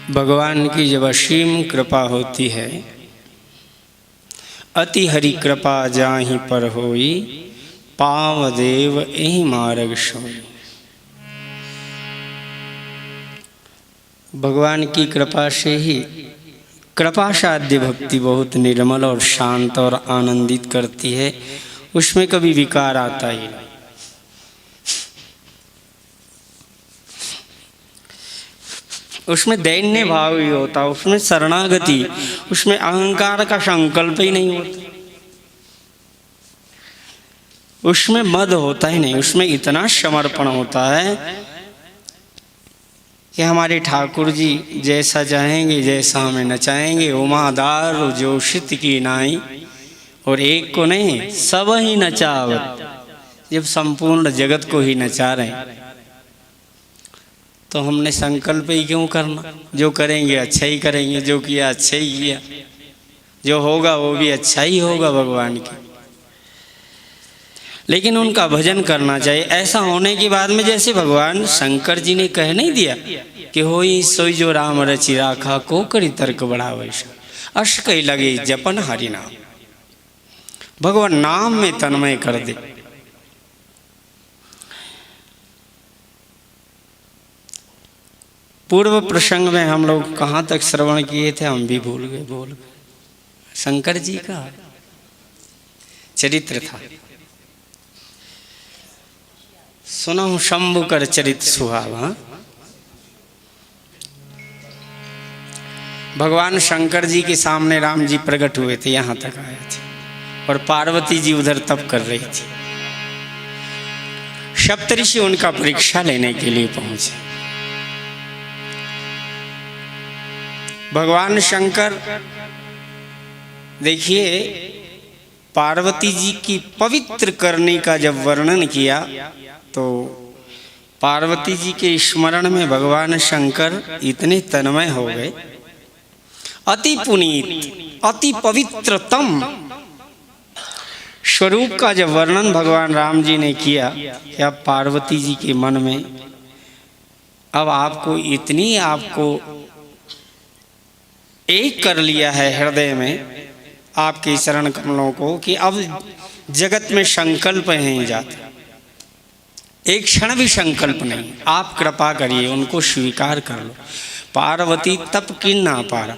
भगवान की जब असीम कृपा होती है, अति हरि कृपा जाहि पर होई, पाव देव एहि मार्ग सोई। भगवान की कृपा से ही कृपा साध्य भक्ति बहुत निर्मल और शांत और आनंदित करती है, उसमें कभी विकार आता ही नहीं। उसमें दैन्य भाव ही होता, उसमें शरणागति, उसमें अहंकार का संकल्प ही नहीं होता, उसमें मद होता ही नहीं। उसमें इतना समर्पण होता है कि हमारे ठाकुर जी जैसा चाहेंगे, जैसा हमें नचाएंगे। उमादार जोशित की नाई, और एक को नहीं सब ही नचावत। जब संपूर्ण जगत को ही नचा रहे तो हमने संकल्प ही क्यों करना? जो करेंगे अच्छा ही करेंगे, जो किया अच्छा ही किया, जो होगा वो भी अच्छा ही होगा भगवान की। लेकिन उनका भजन करना चाहिए। ऐसा होने के बाद में जैसे भगवान शंकर जी ने कह नहीं दिया कि होई सोई जो राम रचि राखा, को करी तर्क बड़ा वैसा, अश कई लगे जपन हरि नाम। भगवान नाम में तन्मय कर दे। पूर्व प्रसंग में हम लोग कहाँ तक श्रवण किए थे, हम भी भूल गए। शंकर जी का चरित्र था, सुनहु शंभु कर चरित सुहावा। भगवान शंकर जी के सामने राम जी प्रकट हुए थे, यहाँ तक आए थे, और पार्वती जी उधर तप कर रही थी। सप्तऋषि उनका परीक्षा लेने के लिए पहुंचे। भगवान शंकर देखिए पार्वती जी की पवित्र करने का जब वर्णन किया तो पार्वती जी के स्मरण में भगवान शंकर इतने तन्मय हो गए। अति पुनीत अति पवित्रतम स्वरूप का जब वर्णन भगवान राम जी ने किया कि अब पार्वती जी के मन में अब आपको इतनी आपको एक कर लिया है हृदय में आपके चरण कमलों को कि अब जगत में संकल्प नहीं जाता, एक क्षण भी संकल्प नहीं। आप कृपा करिए, उनको स्वीकार कर लो। पार्वती तप की ना पारा,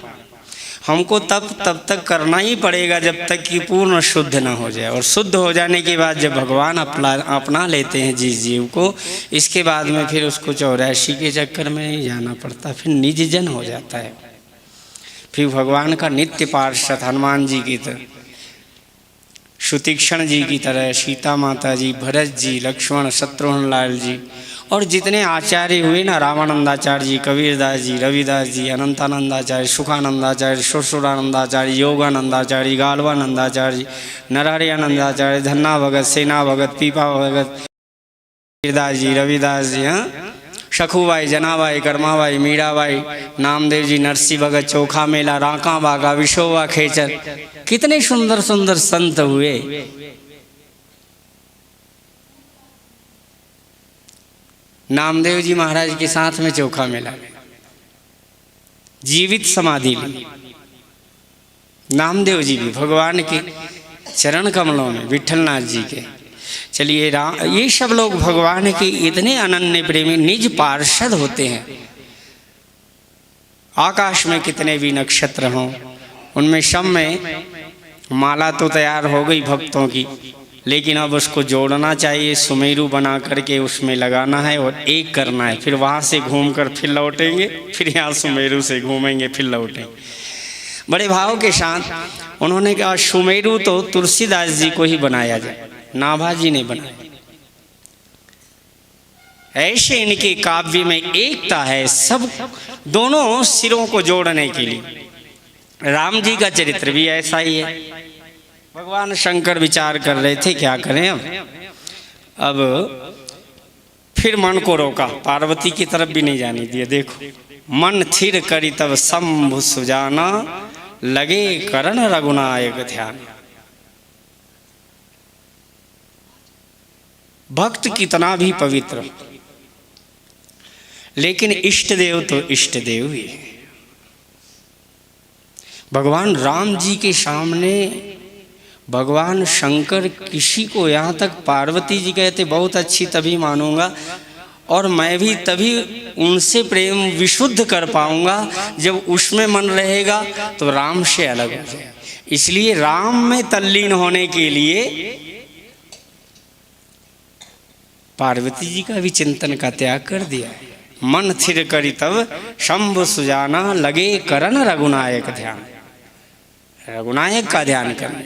हमको तब तक करना ही पड़ेगा जब तक कि पूर्ण शुद्ध ना हो जाए। और शुद्ध हो जाने के बाद जब भगवान अपना लेते हैं जिस जीव को, इसके बाद में फिर उसको 84 के चक्कर में नहीं जाना पड़ता, फिर निज जन हो जाता है। फिर भगवान का नित्य पार्षद हनुमान जी की तरह, सुतीक्षण जी की तरह, सीता माता जी, भरत जी, लक्ष्मण, शत्रुघ्न लाल जी, और जितने आचार्य हुए ना, रामानंदाचार्य जी, कबीरदास जी, रविदास जी, अनंतानंदाचार्य, सुखानंदाचार्य, सुरसुरानंदाचार्य, योगानंदाचार्य, गालवानंदाचार्य, नरहरियानंदाचार्य, धन्ना भगत, सेना भगत, पीपा भगत, कबीरदास जी, रविदास जी, हाँ, सखूबाई, जनाबाई, कर्माबाई, मीराबाई, नामदेव जी, नरसी भगत, चोखा मेला, राका बागा, विशोबा खेचर, कितने सुंदर सुंदर संत हुए। नामदेव जी महाराज के साथ में चोखा मेला जीवित समाधि ली। नामदेव जी भी भगवान के चरण कमलों में, विठलनाथ जी के। चलिए ये सब लोग भगवान के इतने अनन्य प्रेमी निज पार्षद होते हैं। आकाश में कितने भी नक्षत्र हों, उनमें सब में माला तो तैयार हो गई भक्तों की, लेकिन अब उसको जोड़ना चाहिए, सुमेरु बना करके उसमें लगाना है और एक करना है। फिर वहाँ से घूमकर फिर लौटेंगे, फिर यहाँ सुमेरु से घूमेंगे, फिर लौटेंगे। बड़े भाव के साथ उन्होंने कहा सुमेरु तो तुलसीदास जी को ही बनाया जाए, नाभाजी ने बनाया। ऐसे इनके काव्य में एकता है, सब दोनों सिरों को जोड़ने के लिए। राम जी का चरित्र भी ऐसा ही है। भगवान शंकर विचार कर रहे थे क्या करें अब फिर मन को रोका, पार्वती की तरफ भी नहीं जाने दिए। देखो मन थिर करी तब शंभु सुजाना, लगे करण रघुनायक ध्यान। भक्त कितना भी पवित्र, लेकिन इष्ट देव तो इष्ट देव ही है। भगवान राम जी के सामने भगवान शंकर किसी को, यहाँ तक पार्वती जी कहते बहुत अच्छी तभी मानूंगा और मैं भी तभी उनसे प्रेम विशुद्ध कर पाऊंगा जब उसमें मन रहेगा तो राम से अलग हो जाए। इसलिए राम में तल्लीन होने के लिए पार्वती जी का भी चिंतन का त्याग कर दिया। मन थिर करी तब शंभु सुजाना, लगे करन रघुनायक ध्यान। रघुनायक का ध्यान करना,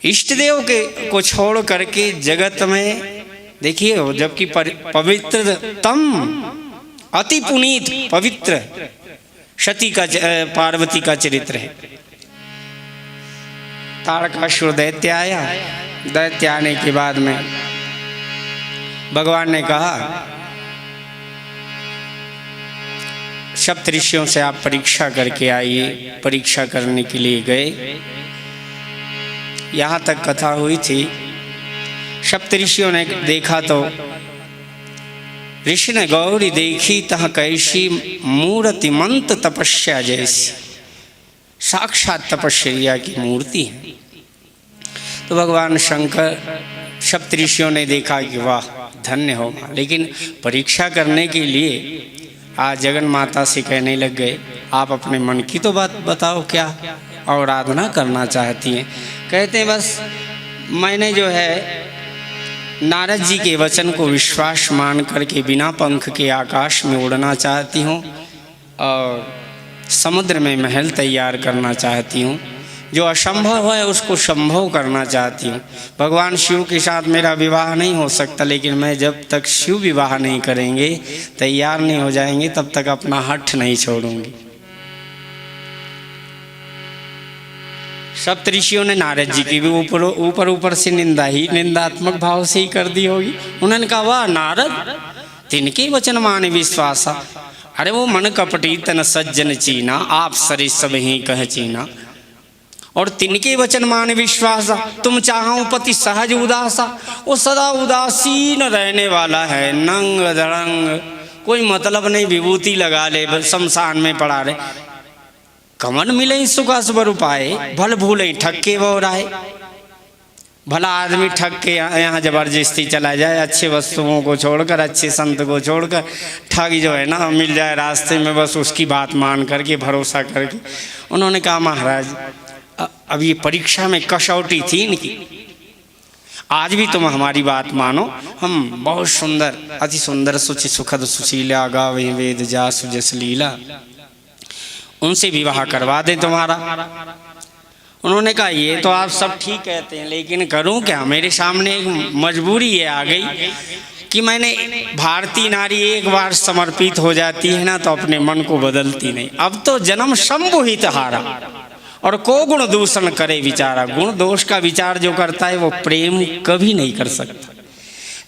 इष्ट देव के को छोड़ करके जगत में देखिए, जबकि पवित्र तम अति पुनीत पवित्र सती का पार्वती का चरित्र है। तारकासुर दैत्य आया, दैत्य आने के बाद में भगवान ने कहा सप्तऋषियों से आप परीक्षा करके आइए। परीक्षा करने के लिए गए। यहाँ तक कथा हुई थी, सप्तऋषियों ने देखा तो ऋषि ने गौरी देखी तह कैसी मूर्तिमंत तपस्या जैसी, साक्षात तपस्या की मूर्ति है। तो भगवान शंकर सप्तऋषियों ने देखा कि वाह धन्य हो, लेकिन परीक्षा करने के लिए आज जगन माता से कहने लग गए आप अपने मन की तो बात बताओ, क्या आराधना करना चाहती हैं। कहते हैं बस मैंने जो है नारद जी के वचन को विश्वास मान करके बिना पंख के आकाश में उड़ना चाहती हूँ और समुद्र में महल तैयार करना चाहती हूँ। जो असंभव है उसको संभव करना चाहती हूँ। भगवान शिव के साथ मेरा विवाह नहीं हो सकता, लेकिन मैं जब तक शिव विवाह नहीं करेंगे, तैयार नहीं हो जाएंगे, तब तक अपना हठ नहीं छोड़ूंगी। सप्तऋषियों ने नारद जी की भी ऊपर से निंदात्मक भाव से ही कर दी होगी। उन्होंने कहा वाह नारद, तिनके वचन माने विश्वासा। अरे वो मन कपटी तन सज्जन चीना, आप सरे सब ही कह चीना। और तिनके वचन माने विश्वासा, तुम चाहो पति सहज उदासा। वो सदा उदासीन रहने वाला है, नंग धड़ंग, कोई मतलब नहीं, विभूति लगा ले, शमशान में पड़ा रहे। कमन मिले सुख स्वरूप आए, भल भूले ठक्के बोराए। भला आदमी ठग के यहाँ जबरदस्ती चला जाए, अच्छे वस्तुओं को छोड़कर, अच्छे संत को छोड़कर, ठग जो है ना मिल जाए रास्ते में, बस उसकी बात मान करके, भरोसा करके। उन्होंने कहा महाराज अब ये परीक्षा में कसौटी थी इनकी, आज भी तुम हमारी बात मानो। हम बहुत सुंदर, अति सुंदर सुचि सुखद सुशीला, गावे वेद जासु जस लीला, उनसे विवाह करवा दें तुम्हारा। उन्होंने कहा ये तो आप सब ठीक कहते हैं, लेकिन करूं क्या, मेरे सामने एक मजबूरी ये आ गई कि मैंने, भारतीय नारी एक बार समर्पित हो जाती है ना तो अपने मन को बदलती नहीं। अब तो जन्म शंभु हित हारा, और को गुण दूषण करे विचारा। गुण दोष का विचार जो करता है वो प्रेम कभी नहीं कर सकता।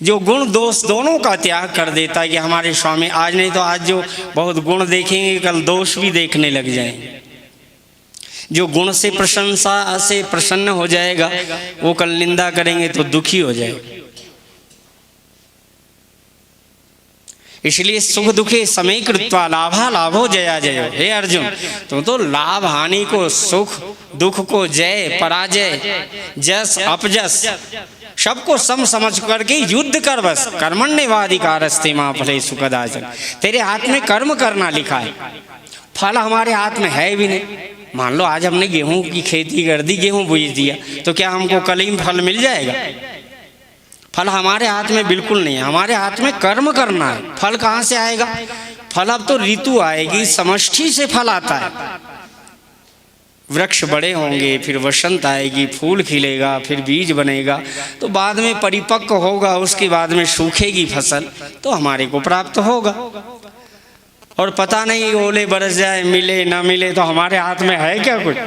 जो गुण दोष दोनों का त्याग कर देता है कि हमारे स्वामी, आज नहीं तो आज जो बहुत गुण देखेंगे कल दोष भी देखने लग जाएंगे। जो गुण से प्रशंसा से प्रसन्न हो जाएगा वो कल निंदा करेंगे तो दुखी हो जाएगा। इसलिए सुख दुखे समय कृत्वा लाभा लाभो जया जयो। हे अर्जुन, तुम तो लाभ हानि को, सुख दुख को, जय पराजय, जस अपजस, सबको सम समझ करके युद्ध कर। बस कर्मण्येवाधिकारस्ते मा फलेषु कदाचन। तेरे हाथ में कर्म करना लिखा है, फल हमारे हाथ में है भी नहीं। मान लो आज हमने गेहूं की खेती कर दी, गेहूं बीज दिया, तो क्या हमको कल ही फल मिल जाएगा? फल हमारे हाथ में बिल्कुल नहीं है, हमारे हाथ में कर्म करना है। फल कहाँ से आएगा? फल अब तो ऋतु आएगी, समष्टि से फल आता है। वृक्ष बड़े होंगे, फिर वसंत आएगी, फूल खिलेगा, फिर बीज बनेगा, तो बाद में परिपक्व होगा, उसके बाद में सूखेगी फसल, तो हमारे को प्राप्त होगा। और पता नहीं ओले बरस जाए, मिले ना मिले, तो हमारे हाथ में है क्या कुछ?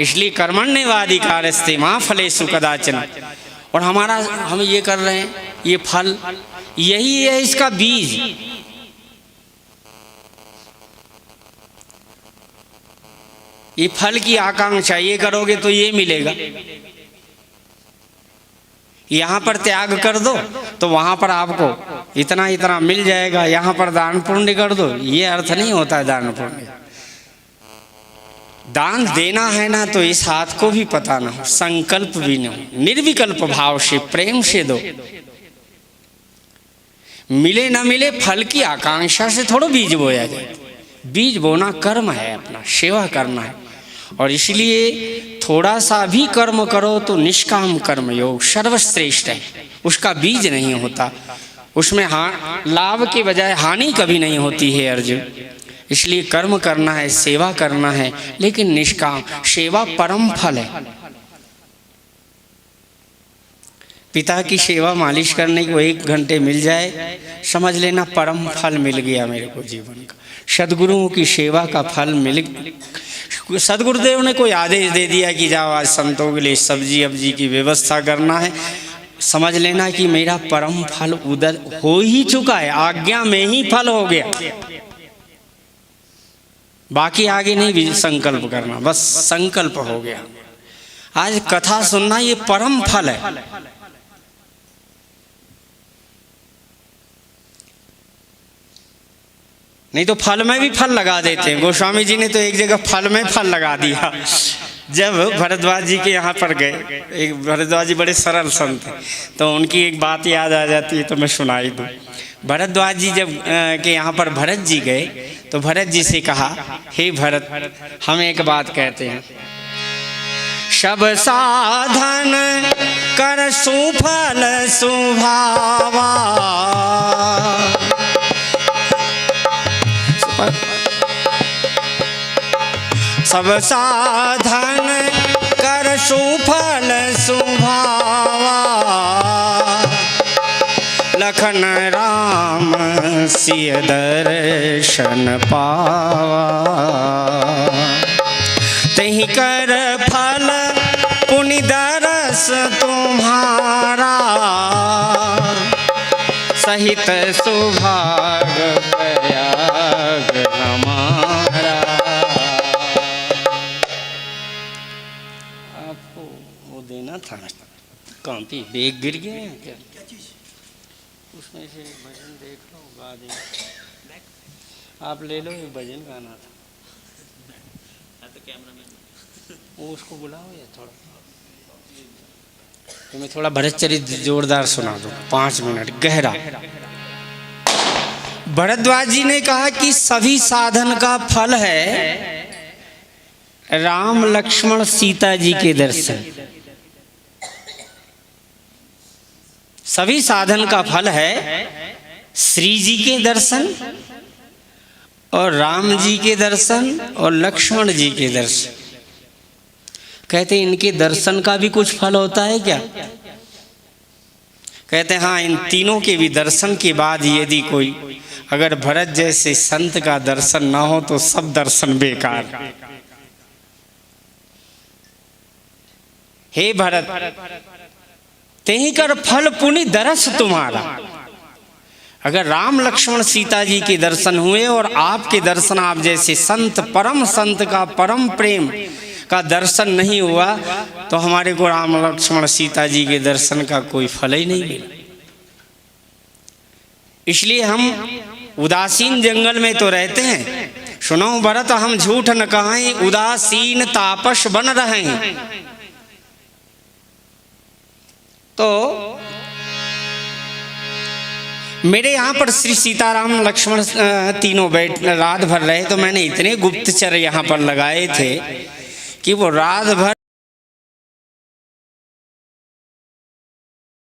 इसलिए कर्मण्येवाधिकारस्ते मा फलेषु कदाचन। और हमारा, हम ये कर रहे हैं, ये फल यही है इसका बीज। ये फल की आकांक्षा, ये करोगे तो ये मिलेगा। यहाँ पर त्याग कर दो तो वहाँ पर आपको इतना इतना मिल जाएगा। यहाँ पर दान पुण्य कर दो, ये अर्थ नहीं होता है दान पुण्य। दान देना है ना तो इस हाथ को भी पता ना हो, संकल्प भी ना हो, निर्विकल्प भाव से प्रेम से दो। मिले ना मिले फल की आकांक्षा से थोड़ा बीज बोया जाए। बीज बोना कर्म है, अपना सेवा करना है। और इसलिए थोड़ा सा भी कर्म करो तो निष्काम कर्म योग सर्वश्रेष्ठ है। उसका बीज नहीं होता, उसमें लाभ के बजाय हानि कभी नहीं होती है अर्जुन। इसलिए कर्म करना है, सेवा करना है, लेकिन निष्काम। सेवा परम फल है। पिता की सेवा मालिश करने को 1 घंटे मिल जाए, समझ लेना परम फल मिल गया मेरे को जीवन का। सदगुरुओं की सेवा का फल मिल, सदगुरुदेव ने कोई आदेश दे दिया कि जाओ आज संतों के लिए सब्जी अब्जी की व्यवस्था करना है, समझ लेना कि मेरा परम फल उधर हो ही चुका है, आज्ञा में ही फल हो गया। बाकी आगे नहीं भी संकल्प करना, बस संकल्प हो गया। आज कथा सुनना ये परम फल है। नहीं तो फल में भी फल लगा देते हैं। गोस्वामी जी ने तो एक जगह फल में फल लगा दिया। जब भरद्वाज जी के यहाँ पर गए, एक भरद्वाज जी बड़े सरल संत हैं, तो उनकी एक बात याद आ जाती है तो मैं सुनाई दूँ। भरद्वाज जी जब के यहाँ पर भरत जी गए तो भरत जी से कहा, हे भरत, हम एक बात कहते हैं, सब साधन कर सुफल सुभावा, सब साधन कर सुफल सुभावा, लखन राम सिय दर्शन पावा, तहि कर फल पुनि दरस तुम्हारा, सहित सुभाग प्रयाग हमारा। आपको वो देना था, कॉपी बैग गिर गया है क्या? उसमें से भजन देख लो, गा देंगे। आप ले लो, ये भजन गाना था। तो कैमरामैन वो उसको बुलाओ या थोड़ा, तो मैं थोड़ा भरतचरित जोरदार सुना दूँ 5 मिनट गहरा। भरद्वाज जी ने कहा कि सभी साधन का फल है राम लक्ष्मण सीता जी के दर्शन। सभी साधन का फल है श्री जी के दर्शन और राम जी के दर्शन और लक्ष्मण जी के दर्शन। कहते हैं इनके दर्शन का भी कुछ फल होता है क्या? कहते हैं हाँ, इन तीनों के भी दर्शन के बाद यदि कोई अगर भरत जैसे संत का दर्शन ना हो तो सब दर्शन बेकार। हे भरत, तेहि कर फल पुनि दरस तुम्हारा। अगर राम लक्ष्मण सीता जी के दर्शन हुए और आपके दर्शन, आप जैसे संत, परम संत का परम प्रेम का दर्शन नहीं हुआ तो हमारे को राम लक्ष्मण सीता जी के दर्शन का कोई फल ही नहीं मिला। इसलिए हम उदासीन जंगल में तो रहते हैं। सुनो भरत, हम झूठ न कहें, उदासीन तापस बन रहे हैं। तो मेरे यहाँ पर श्री सीताराम लक्ष्मण तीनों रात भर रहे, तो मैंने इतने गुप्तचर यहाँ पर लगाए थे कि वो रात भर